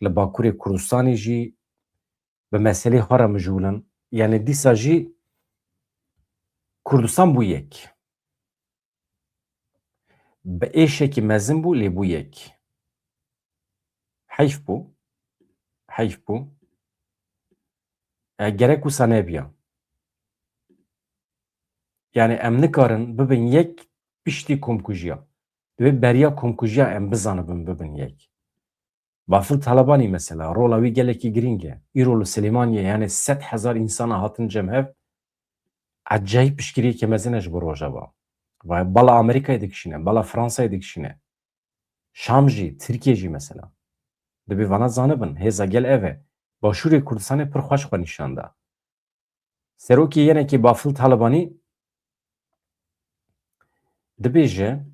li Bakurê Kurdistanê jî bi meselê xwe re mijûlin. Yani dîsa jî Kurdistan bû yek. Bi êşekî mezin bû lê bû yek. Heyf bû. Heyf bû. Gerek wisa nebiya. Yani em nikarin bibin yek piştî komkujiya. Divê beriya komkujiya em bizanibin bibin yek. Bafıl Talibanî mesela rola wî gelekî giring e. Îro li Silêmaniyê yani 100,000 insana hatin cemhev ecayîb piştgiriyekê mezin e ji bo Rojava. Bala Amerîkayê dikişîne, bala Fransayê dikişîne. Şam jî, Tirkiye jî mesela. Divê vana zanibin, hêza gel ev e. Başûrê Kurdistanê pir xweş xwe nîşan da. Serokê yenekê Bafıl Talibanî dibêje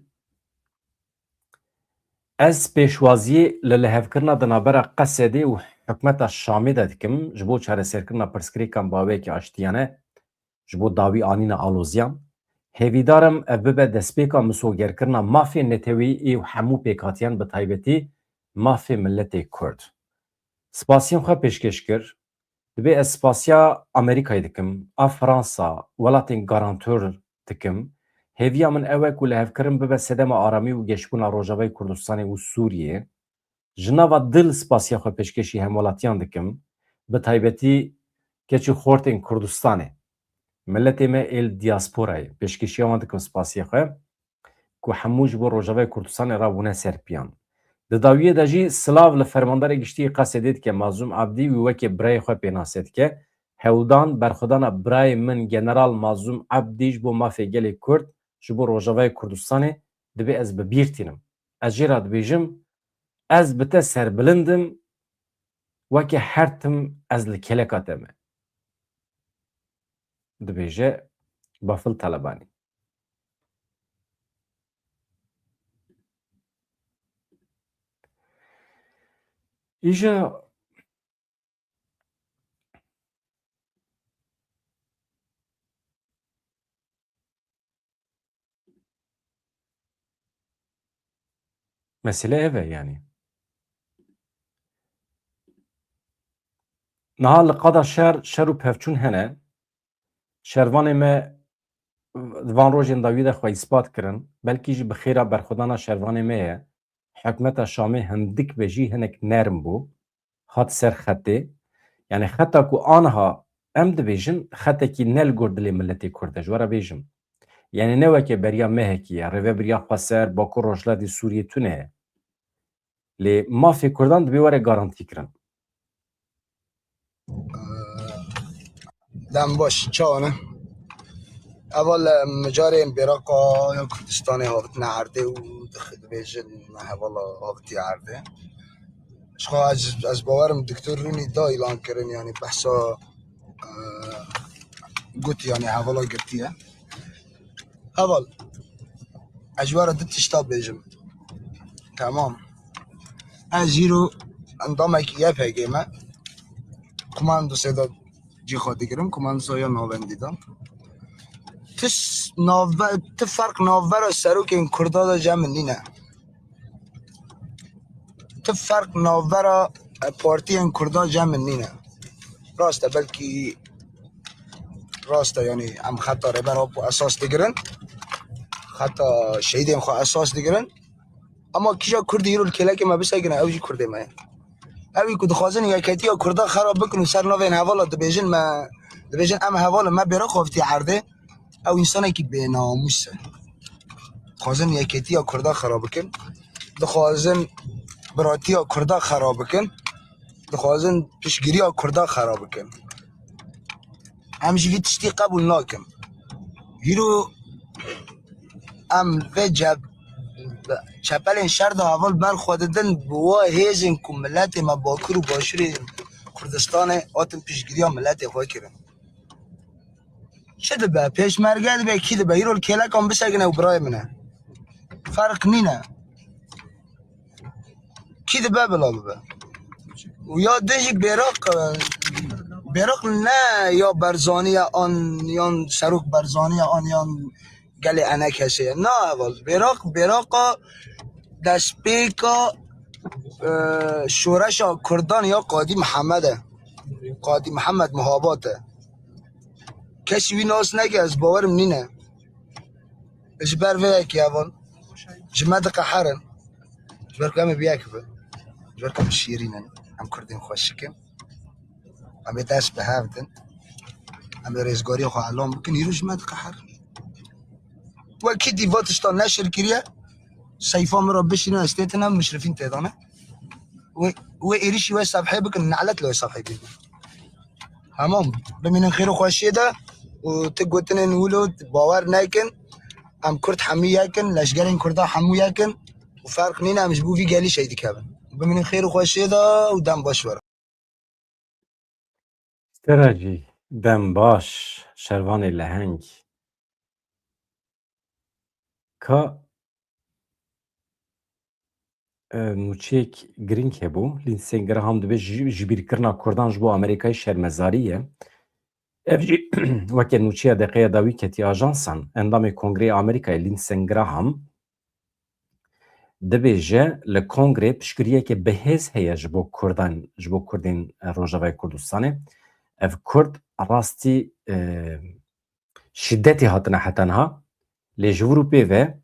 ez pêşwaziyê li lihevkirina di navbera Qesedê û hikûmeta Şamê de dikim ji bo çareserkirina pirsgirêkan baweyekî aştiyane ji bo dawî anîna alozyan. Hêvîdarim ev bibe destpêka misogerkirina mafê netewî û hemû pêkhatiyan bi taybetî mafê milletê Kurd. Spasiyên xwe pêşkêş kir. Divê ez spasiya Amerîkayê dikim, a Fransa, welatên garantör dikim. Hêviya min ew e ku lihevkirin bibe sedema aramî û geşbûna Rojavayê Kurdistanê û Sûriyê. Ji nava dil spasiya xwe pêşkêşî hemwelatiyan dikim, bi taybetî keçî xortên Kurdistanê. Milletê me êl diasporayê pêşkêşiya wan dikim spasiya xwe ku hemû ji bo Rojavayê Kurdistanê rabûne serpiyan. Di dawiyê de jî silav li fermandarê giştî Qesedê dike Mazlûm Abdî û wekî birayê xwe pênasê dike. Hewdan berxwedana birayê min General Mazlûm Abdî ji bo mafê gelê Kurd ji bo Rojavayê Kurdistanê dibe ez bibîrtînim. Ez jê ra dibêjim ez bi te serbilindim wekî her tim ez li keleka te me. Dibêje Bafıl Talibanî. İja mesele ev e yani. Niha li qada şer û pevçûn hene. Şervanê me van rojên dawî de xwe îspat kirin. Belkî jî bi xêra berxwedana şervanê me ye. Hikûmeta Şamê hindik ve jî hinek nerm bû. Hat ser xetê. Yani xeta ku aniha em dibêjin xetekî ne li gor dilê milletê Kurd e. Ji we re bêjim. Yani ne weke beriya mehekî ye. Rêveberiya xwe ser Bakur Rojhilatê Sûriyê tune ye. Lê mafê Kurdan dibê were garantî kirin. دم باش چانه اول مجاریم براقا یا کردستانی هاوت نعرده و دخل بیجن حوالا هاوتی عرده شخوا از باورم دکتر رونی دا اعلان کرن یعنی بحثا گوت یعنی حوالا گرتیه اول اجوار دو تشتا بیجم تمام از جیرو اندامه که یه پیگیمه کماندو سیدا جی خواهدی گرم کماندو سایا ناوندی دام تو فرق ناور سروک این کردا دا جمع نینه تو فرق ناور پارتی این کردا جمع نینه راسته بلکی راسته یعنی ام خطا رو برای اساس دیگرن حتی شهیدیم خواه اساس دیگرن اما کیجا کردی هیرو الکلک ما بساگنه اوجی کرده ما اوی که دخوازن یکیتی یا کرده خراب بکنو سر نوین حوالا دبیجن ام حوالا ما بیرا خوفتی عرده او انسانی که به ناموسه خوازن یکیتی یا کرده خراب بکن دخوازن براتی یا کرده خراب بکن دخوازن پیشگیری یا کرده خراب بکن همجی وی تشتی قبول ناکم هیرو ام و جب چپل شهر دا اول بر خوددن بوا هیزن که ملت ما باکر و باشور کردستان آتم پیشگیری ها ملت خواه کرن چه به پیش مرگد به کی به هیرو الکلک هم بسگنه و برای منه فرق نینه کی به بلا ببه و یا دژی بیراق نه یا برزانی آن یا سروک برزانی آن یا گل انک هسته نه اول بیراق دست پیکا شورش کردان یا قادی محمد محاباته کسی وی ناس نگه از باورم نینه اجبر وی که اول جمعه قحرن اجبر کمی بیا که اجبر کمی شیرینن هم کردیم خوشکن هم دست به هفتن هم ریزگاری خواه علام بکن یرو جمعه قحر و کی دیواتش تا نشر کریه سیفا مرا بشینه استیتنا مشرفین تیدانه و ایریشی و صفحه بکن نعلت له صفحه بکن همام بمینن خیر و خوشیه ده و تقوتن نولو باور نکن ام کرد حمی یکن لشگرین کرده حمو یکن و فرق نینه همش بو وی گلی شیدی کبن بمینن خیر و خوشیه ده و دم باش برم استراجی دم باش شروان لهنگ که نوچیک گرینگ هبو لینسین گراهام دبی جبیر کرنا کردان جبو امریکای شرمزاریه اف جی وکه نوچیا دقیقه داوی کتی آژانسان اندام کنگره امریکای لینسین گراهام دبیجه لکنگره پشکریه که بهز هیا جبو کردین روژاوای کردستانه اف کرد راستی شدتی هاتنه حتنها لجورو پیوه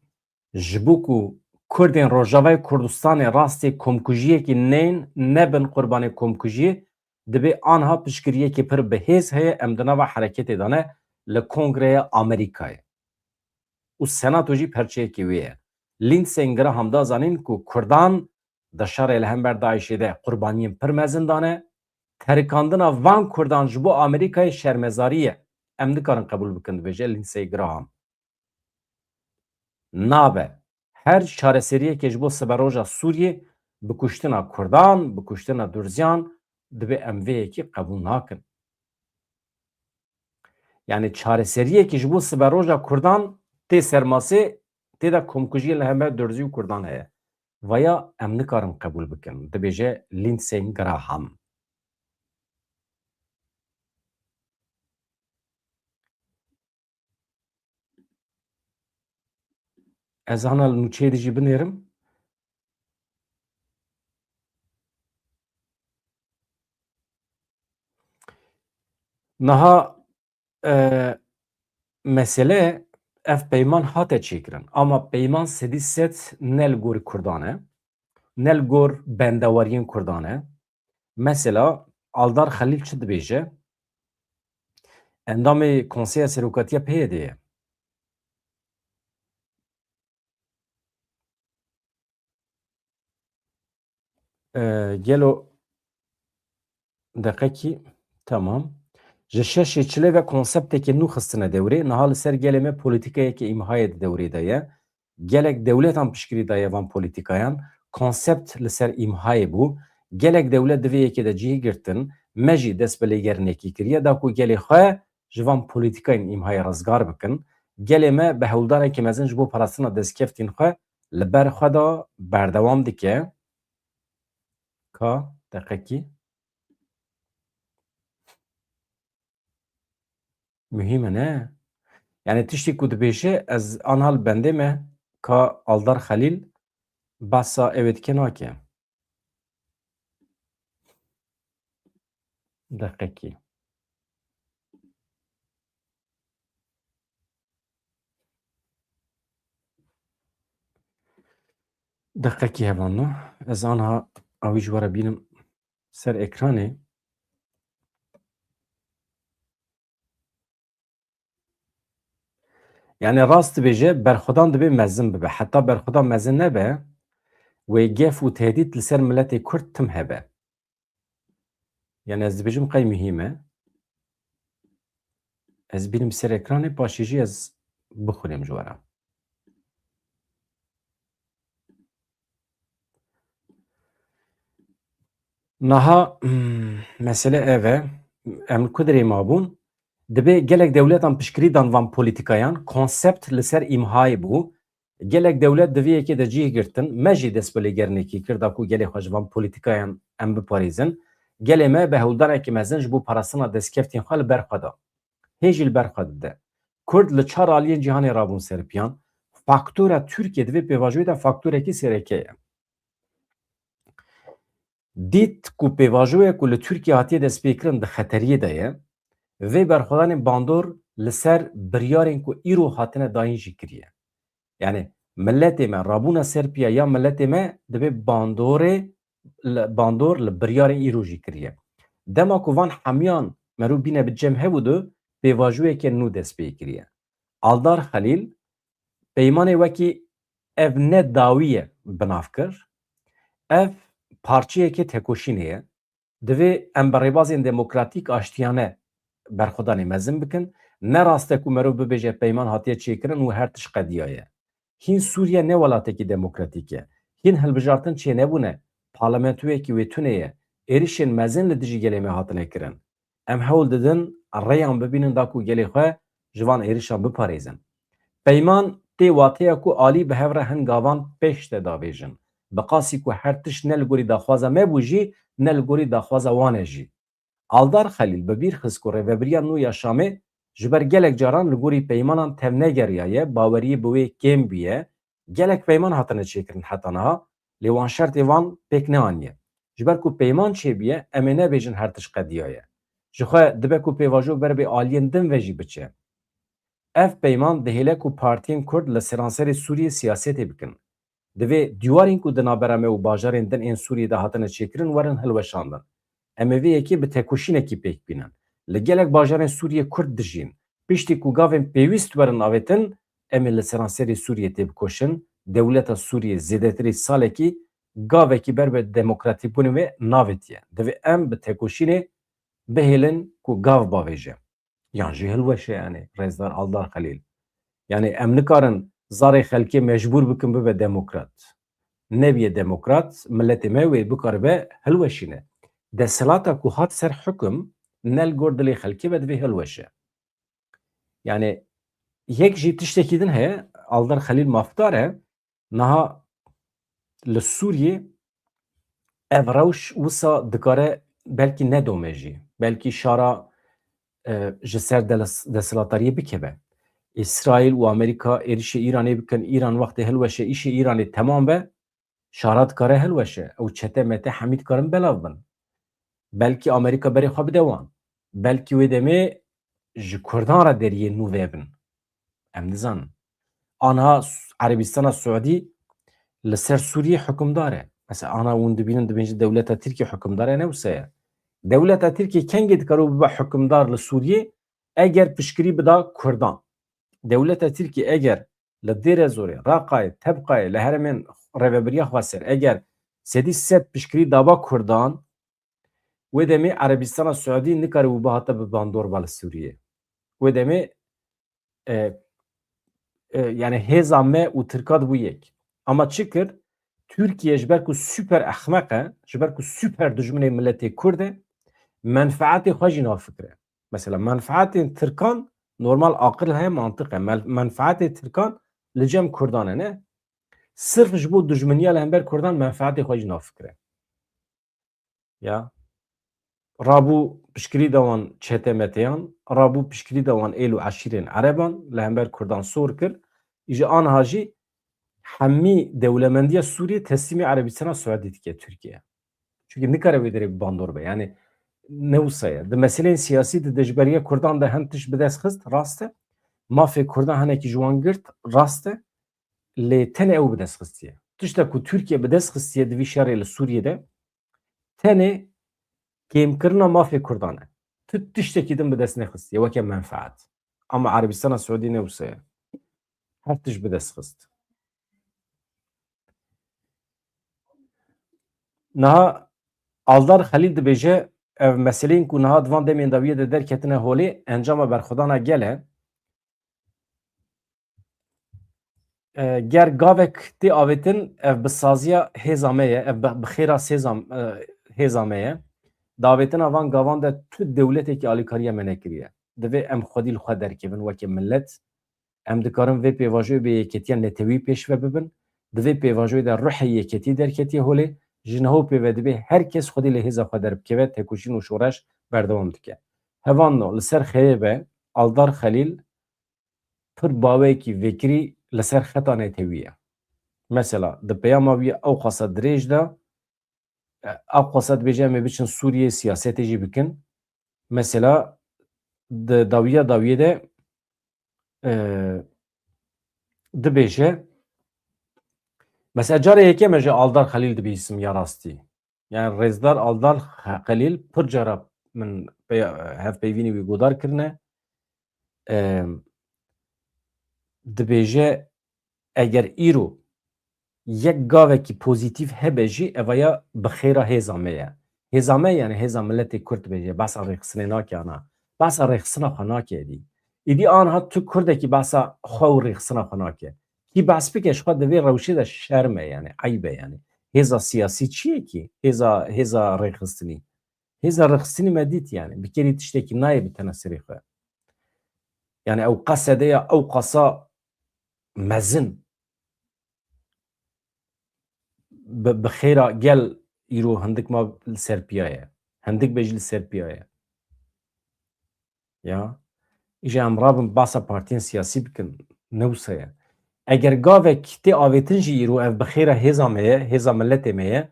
جبوکو کردین روژاوای کردستان راستی کمکوژیه که نبن قربان کمکوژیه دبی آنها پشکریه که پر بهز هیا امدنا و حرکت دانه لکنگره امریکای و سناتو جی پرچه که ویه لینسین گراهام دا زانین که کردان دا شر الهمبر داعشه ده قربانیم پر مزندانه ترکاندنا وان کردان جبو امریکای شرمزاریه ام دکارن قبول بکند بجه لینسین گراهام نابه هر چارەسەریە کێش بۆ سەبەڕۆژە سووریێ بکوشتنا کوردان بکوشتنا دورزیان دەبێ ئەمڤەیەکی قبول ناکن یعنی چارەسەریەکیش بۆ سەبەڕۆژە کوردان تێ سەرماسێ تێدا کۆمکوژیە لە هەمە دورزی و کوردان هەیە ویا ئەم نکارن قبول بکن دەبێژە لینسێن گراهام ez hana li nûçeyê de jî binêrim niha mesele ev peyman hate çêkirin ama peyman sedî set ne li gorî Kurdan e ne li gor bendewariyên Kurdan e mesela Aldar Xelîl çi dibêje endamê Konseya Serokatiya PYD ye gelo deqekî tamam ji şeşê çile ve konseptekê nû xistine dewrê niha li ser gelê me polîtikayekî îmhayê di dewrê de ye gelek dewletan piştgirî daye van polîtikayan konsept li ser îmhayê bû gelek dewlet divê yekê de cihê girtin me jî dest bi lêgerinekî kiriye da ku gelê xwe ji van polîtikayên îmhayê rizgar bikin gelê me bi hewldarekî mezin ji bo parastina destkeftên xwe li ber xwe da berdewam dike ka deqekî mühim e ne yani tiştî ku dibêje ez anha li bendê me ka Aldar Xelîl basa ev dike nake deqekî دقیقی هفانو از آنها اوی جواره بینم سر اکرانه يعني راست بيجي برخدان دبي مزن ببه حتى برخدان مزن نبه ويجف وتهديد لسر ملتي كرد تم هبه يعني از بيجم قاي مهمة از بينم سر اكراني باشيجي از بخوريم جوارا نها مسألة ايوه ام كدري مابون دبي gelek devletan pişkiridan van politikayan konsept li ser imhayê bû gelek devlet diviyekê de cih girtin me jî destpêlêgernekî kir da ku gelê xwe ji van politikayan em biparêzin gelê me behewldarekî mezin ji bo parastina destkeftên xwe li ber xwe da hê jî li ber xwe dide Kurd li çar aliyên cîhanê rabûn seripiyan faktora Tirkiye divê pêvajoyê de faktorekî sereke ye dît ku pêvajoyek ku li Tirkiye hatiye destpêkirin di xeteriyê de ye vê berxwedanên bandor li ser biryarên ku îro hatine dayîn jî kiriye. Yani milletê me rabûna Serpiya ya milletê me dibe bandor li biryarên îro jî kiriye. Dema ku van hemiyan merû bîne bi cem hebû pêvajoyekê nû dest pê kiriye. Aldar Xelîl peymanê wekî ev ne dawî ye binav kir, ev parçeyekê tekoşînê ye, divê em bi rêbazên demokratîk aştiyane berxwedanê mezin bikin, ne rast e ku merû bibêje peyman hatiye çêkirin û her tişt qediya ye. Hîn Sûriye ne welatekî demokratîk ye. Hîn hilbijartin çê nebûne, parlamentoyekî wê tune ye, êrişên mezin li dijî gelê me hatine kirin. Em hewl didin rêyan bibînin da ku gelê xwe ji van êrişan biparêzin. Peyman tê wateya ku alî bi hev re hin gavan pêş de davêjin. Bi qasî ku her tişt ne li gorî daxwaza me bû jî, ne li gorî daxwaza wan e jî. Aldar Xelîl bi bîr xist ku rêveberiya nû ya Şamê ji ber gelek caran li gorî peymanan tevnegeriya ye baweriyê bi wê kêm bûye gelek peyman hatine çêkirin heta niha lê wan şertê wan pêk neaniye. Ji ber ku peyman çêbûye em ê nebêjin her tişt qediya ye. Ji xwe dibe ku pêvajo ber bê aliyên din ve jî biçe. Ev peyman dihêle ku partiyên Kurd li seranserê Sûriyê siyasetê bikin. Divê dîwarên ku di navbera me û bajarên din ên Sûriyê de hatine çêkirin werin hilweşandin. Em ê vê yekê bi tekoşînekî pêk bînin. Li gelek bajarên Sûriye Kurd dijîn. Piştî ku gavên pêwîst werin avêtin, em ê li seranserê Sûriye tê bikoşin, dewleta Sûriye zêdetirî salekî gavekî ber bi demokratîkbûnê wê navêtiye. Divê em bi tekoşînê bihêlin ku gav bavêje. Yan jî hilweşe yani Rêzdar Aldar Xelîl. Yani em nikarin zarê xelkê mecbûr bikin bibe demokrat. Nebiye demokrat, milletê me wê bikaribe hilweşîne. Desselata ku hat ser hüküm nel gor dilê xelkê ve divê hilweşe. Yani yek jî tiştekî din heye Aldar Xelîl mafdar e niha li Sûriyê ev rewş wisa dikare belkî nedome jî. Belkî şara ji ser deselatariyê bikeve. İsrail û Amerîka êrişê Îranê bikin, İran wextê hilweşe îşê İranê temam be şara dikare hilweşe. Ew çete mete hemî dikarin belav bin. Belkî Amerîka berê xwe bide wan. Belkî wê demê ji Kurdan re deriyê nû vebin. Em nizanin. Aniha Erebistana Suudî li ser Sûriyê hukmdar e. Mesela ana hûn dibînin dibên jî dewleta Tirkiye hukmdar e ne wisa ye. Dewleta Tirkiye kengê dikare bibe hukmdar li Sûriyê eger piştgirî bida Kurdan. Dewleta Tirkiye eger li Dêre Zorê, Raqayê, Tebqayê li heremên rêveberiya xwe ser eger sedî sed piştgirî daba Kurdan wê demê Erebistana Suudî nikare wî bihate bi bandor ba li Sûriyê. Wê demê yani hêza me û Tirkat bû yek. Ama çi kir? Türkiye ji ber ku süper ehmeq e, ji ber ku süper dijminê milletê Kurd e, menfaetê xwe jî nafikire. Mesela menfaetên Tirkan normal aqil heye mantık e. Menfaetê Tirkan li cem Kurdan e ne? Sırf ji bo dijminiya li hember Kurdan menfaetê xwe jî nafikire. Ya rabû piştgirî da wan çetemeteyan, rabû piştgirî da wan êl û eşîrên Ereban li hember Kurdan sor kir. Ji aniha jî hemî dewlemendiya Sûriyê teslîmê Erebistana Suudî dike Tirkiye. Çünkü nikare wê derê bandor be. Yani ne wisa ye. Di meseleyên siyasî di dijberiya Kurdan da hin tişt bi dest xist rast e. Mafê Kurdan hinekî ji wan girt rast e. Lê tenê ew bi dest xistiye. tişta ku Türkiye bi dest xistiye divî şerê li Sûriyeyê tenê kêmkirina mafê Kurdan e. Tu tiştekî din bi dest nexistiye weke menfaet. Ama Erebistana Suudî ne wisa ye. Her tişt bi dest xist. Niha Aldar Xelîl dibêje ev meseleyên ku niha divan demên dawiyê de derketine holê encama berxwedana gel e. Ger gavek tê avêtin ev bi saziya hêza me ye, ev bi xêra hêza me ye. Davêtina van gavan de tu dewletekî alîkariya me nekiriye. Divê em xwedî li xwe derkevin wekî millet. Em dikarin vê pêvajoyê bi yêketiya netewî pêşve bibin. Divê pêvajoyê de ruhê yêketî derketiye holê. Ji niho pêve divê herkes xwedî li hêza xwe derbikeve, têkoşîn û şoreş berdewam dike. Hevan li ser xeyê ve Aldar Xelîl pir bawekî vekirî li ser xeta netewî ye. Mesela di peyama wî ew xwasa dirêj de ew xwasa dibêje em ê biçin Sûriyê siyasetê jî bikin. Mesela di dawiyê de dibêje mesela carê yekê me ji Aldar Xelîl dibîsim ya rastî. Yani Rêzdar Aldar Xelîl pir cara min hevpeyvînê wî godar kirine. Dibêje eger îro yek gavekî pozîtîv hebe jî evaya bi xêra hêza me ye. Hêza me yani hêza milletê Kurd dibêje. Behsa rêxistinê nake ana. Behsa rêxistina xwe nake êdî. Êdî aniha tu Kurdekî behsa xwe û rêxistina xwe nake. Kî behs bike ji xwe divê rewşê de şerm e yani eyb e yani. Hêza siyasî çi ye kî? Hêza rêxistinî. Hêza rêxistinî me dît yani. Bir kerî tiştekî nayê bi tene serê xwe. Yani ew qesede ya ew qasa mezin bi xêra gel îro hindik ma li ser piya ye. Hindik bêjî li ser piya ye. Ya îja em rabin behsa partiyên siyasî bikin ne wisa ye. Eger gavek tê avêtin jî îro ev bi xêra hêza me ye, hêza milletê me ye,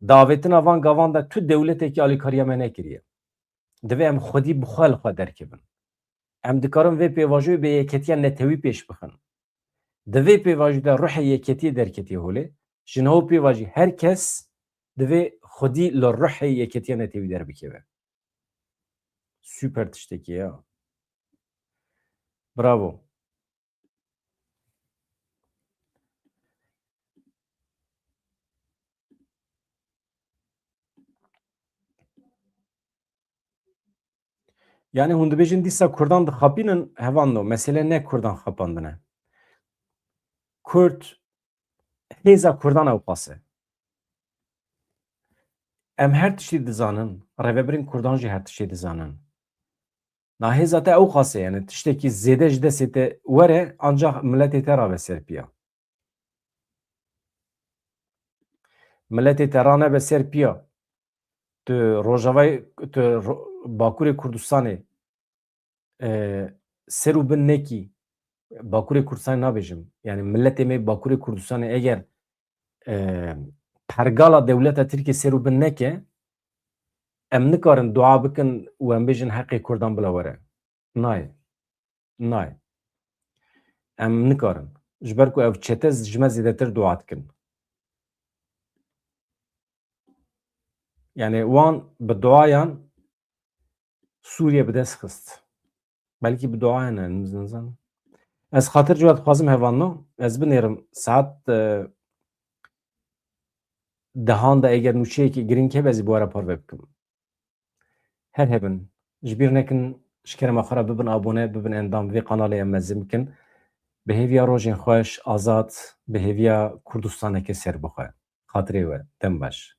di avêtina van gavan de tu dewletekî alîkariya me nekiriye. Divê em xwedî bi xwe li xwe derkevin. Em dikarin vê pêvajoyê bi yêketiya netewî pêş bixin. Di vê pêvajî de ruhê yêketiyê derketiye holê. Ji niho pêvajî herkes divê xwedî li ruhê yêketiya netewî derbikeve. Süper tiştekî ya. Bravo. Yani hûn dibêjin dîsa Kurdan dixapînin hevan mesele ne Kurdan xapandin e. Kurd hêza Kurdan ew qase. Em her tiştî dizanin, rêveberên Kurdan jî her tiştî dizanin. Nahêza te ew qase yani tiştekî zêde ji destê te were ancak milletê te rabe ser piya. Milletê te ranebe ser piya. Tu Rojavayê tu Bakurê Kurdistanê ser û bin nekî Bakurê Kurdistanê nabêjim. Yani milletê me Bakurê Kurdistanê eger pergala dewleta Tirkiye ser û bin neke em nikarin dua bikin û em bêjin heqê Kurdan bila were. Nayê. Nayê. Em nikarin. Ji ber ku ev çete ji me zêdetir dua dikin. Yani wan bi duayan Sûriye bi dest xist. Belkî bi duayan nizan. Ez xatir ciwat dixwazim hevanno ez binêrim saet dehan de eger nûçeyekî giring hebe ez ê bi were parve bikim. Her hebin. Ji bîr nekin ji kerema xwe re bibin abone, bibin endam vê kanalê em mezin bikin. Bi hêviya rojên xweş, azad, bi hêviya Kurdistaneke serbixwe. Xatirê we. Dem baş.